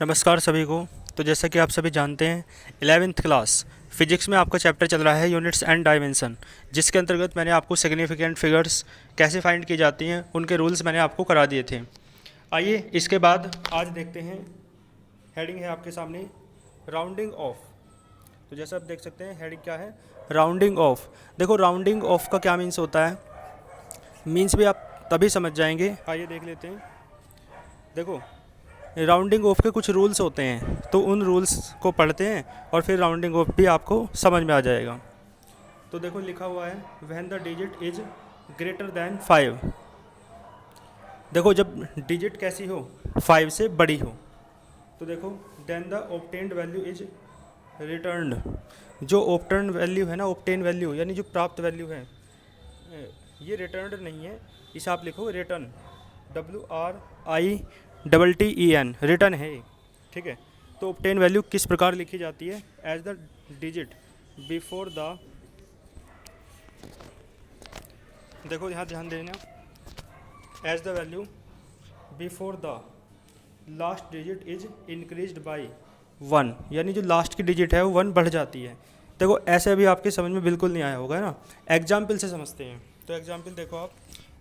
नमस्कार सभी को। तो जैसा कि आप सभी जानते हैं 11th क्लास फिजिक्स में आपका चैप्टर चल रहा है यूनिट्स एंड डायमेंशन, जिसके अंतर्गत मैंने आपको सिग्निफिकेंट फिगर्स कैसे फाइंड की जाती हैं उनके रूल्स मैंने आपको करा दिए थे। आइए इसके बाद आज देखते हैं। हेडिंग है आपके सामने राउंडिंग ऑफ। तो जैसा आप देख सकते हैं हेडिंग क्या है, राउंडिंग ऑफ। देखो राउंडिंग ऑफ का क्या मीन्स होता है, मीन्स भी आप तभी समझ जाएंगे। आइए देख लेते हैं। देखो राउंडिंग ऑफ के कुछ रूल्स होते हैं, तो उन रूल्स को पढ़ते हैं और फिर राउंडिंग ऑफ भी आपको समझ में आ जाएगा। तो देखो लिखा हुआ है when the digit is greater than 5। देखो जब डिजिट कैसी हो, 5 से बड़ी हो, तो देखो then the obtained value is returned. जो ऑब्टेन्ड वैल्यू है ना, ऑब्टेन वैल्यू यानी जो प्राप्त वैल्यू है, ये रिटर्न्ड नहीं है, इसे आप लिखो रिटर्न, WRITTEN, रिटर्न है ये, ठीक है। तो ऑब्टेन वैल्यू किस प्रकार लिखी जाती है, as the digit before the, देखो यहाँ ध्यान देना, as the value before the last digit is increased by 1, यानी जो लास्ट की डिजिट है वो 1 बढ़ जाती है। देखो ऐसे अभी आपके समझ में बिल्कुल नहीं आया होगा ना, एग्जाम्पल से समझते हैं। तो एग्जाम्पल देखो आप,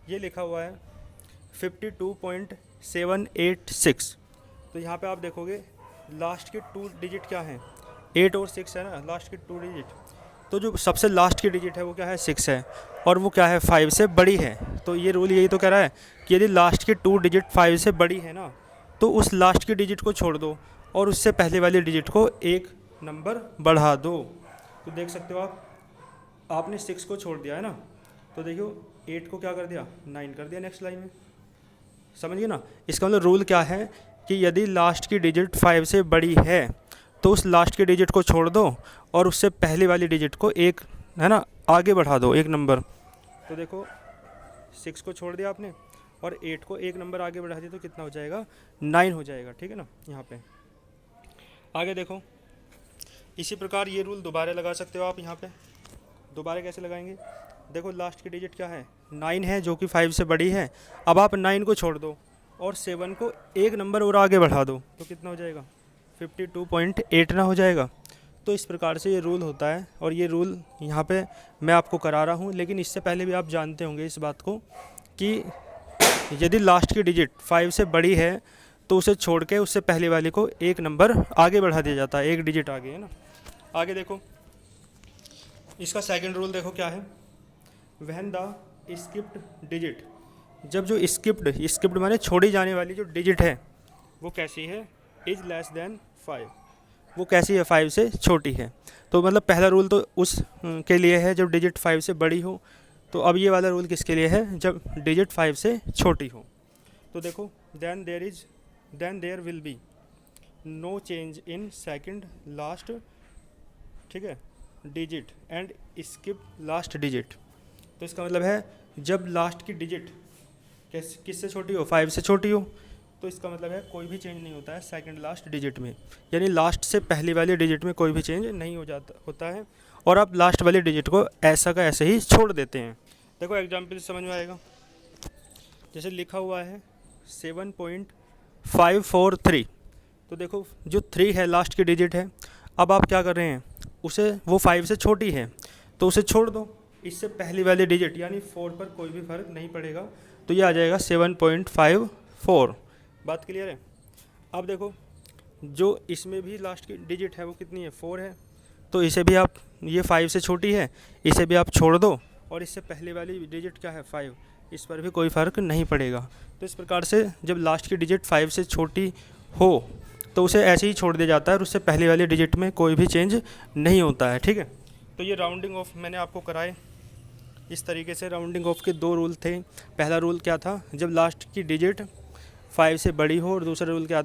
ये लिखा हुआ है 52.786। तो यहाँ पे आप देखोगे लास्ट के 2 डिजिट क्या हैं, 8 और 6 है ना, लास्ट के 2 डिजिट। तो जो सबसे लास्ट की डिजिट है वो क्या है, 6 है, और वो क्या है, 5 से बड़ी है। तो ये रूल यही तो कह रहा है कि यदि लास्ट की 2 डिजिट 5 से बड़ी है ना, तो उस लास्ट की डिजिट को छोड़ दो और उससे पहले वाली डिजिट को एक नंबर बढ़ा दो। तो देख सकते हो आप, आपने 6 को छोड़ दिया है ना, तो देखियो 8 को क्या कर दिया, 9 कर दिया नेक्स्ट लाइन में। समझिए ना, इसका मतलब रूल क्या है कि यदि लास्ट की डिजिट 5 से बड़ी है तो उस लास्ट की डिजिट को छोड़ दो और उससे पहले वाली डिजिट को एक, है ना, आगे बढ़ा दो एक नंबर। तो देखो 6 को छोड़ दिया आपने और 8 को एक नंबर आगे बढ़ा दिया, तो कितना हो जाएगा, 9 हो जाएगा, ठीक है ना। यहाँ पे आगे देखो, इसी प्रकार ये रूल दोबारा लगा सकते हो आप। यहाँ पे दोबारा कैसे लगाएंगे, देखो लास्ट की डिजिट क्या है, 9 है, जो कि 5 से बड़ी है। अब आप 9 को छोड़ दो और 7 को एक नंबर और आगे बढ़ा दो, तो कितना हो जाएगा, 52.8 ना हो जाएगा। तो इस प्रकार से ये रूल होता है, और ये रूल यहाँ पे मैं आपको करा रहा हूँ। लेकिन इससे पहले भी आप जानते होंगे इस बात को कि यदि लास्ट की डिजिट 5 से बड़ी है तो उसे छोड़ के उससे पहले वाले को एक नंबर आगे बढ़ा दिया जाता है, एक डिजिट आगे, है ना। आगे देखो इसका सेकंड रूल देखो क्या है, व्हेन द स्किप्ड डिजिट, जब जो स्किप्ड माने छोड़ी जाने वाली जो डिजिट है वो कैसी है, इज लेस देन 5, वो कैसी है, 5 से छोटी है। तो मतलब पहला रूल तो उस के लिए है जब डिजिट 5 से बड़ी हो, तो अब ये वाला रूल किसके लिए है, जब डिजिट 5 से छोटी हो। तो देखो then there will be no change in second last, ठीक है, digit and skip last digit. तो इसका मतलब है जब लास्ट की डिजिट किससे छोटी हो, 5 से छोटी हो, तो इसका मतलब है कोई भी चेंज नहीं होता है सेकंड लास्ट डिजिट में, यानी लास्ट से पहली वाली डिजिट में कोई भी चेंज नहीं होता है, और आप लास्ट वाली डिजिट को ऐसा का ऐसे ही छोड़ देते हैं। देखो एग्जाम्पल समझ में आएगा, जैसे लिखा हुआ है 7.543। तो देखो जो 3 है लास्ट की डिजिट है, अब आप क्या कर रहे हैं, उसे, वो 5 से छोटी है तो उसे छोड़ दो, इससे पहली वाली डिजिट यानी 4 पर कोई भी फर्क नहीं पड़ेगा, तो ये आ जाएगा 7.54। बात क्लियर है। अब देखो जो इसमें भी लास्ट की डिजिट है वो कितनी है, 4 है, तो इसे भी आप, ये 5 से छोटी है, इसे भी आप छोड़ दो, और इससे पहले वाली डिजिट क्या है, 5, इस पर भी कोई फ़र्क नहीं पड़ेगा। तो इस प्रकार से जब लास्ट की डिजिट 5 से छोटी हो तो उसे ऐसे ही छोड़ दिया जाता है और उससे पहले वाली डिजिट में कोई भी चेंज नहीं होता है, ठीक है। तो ये राउंडिंग ऑफ मैंने आपको कराए इस तरीके से। राउंडिंग ऑफ के 2 रूल थे। पहला रूल क्या था, जब लास्ट की डिजिट 5 से बड़ी हो, और दूसरा रूल क्या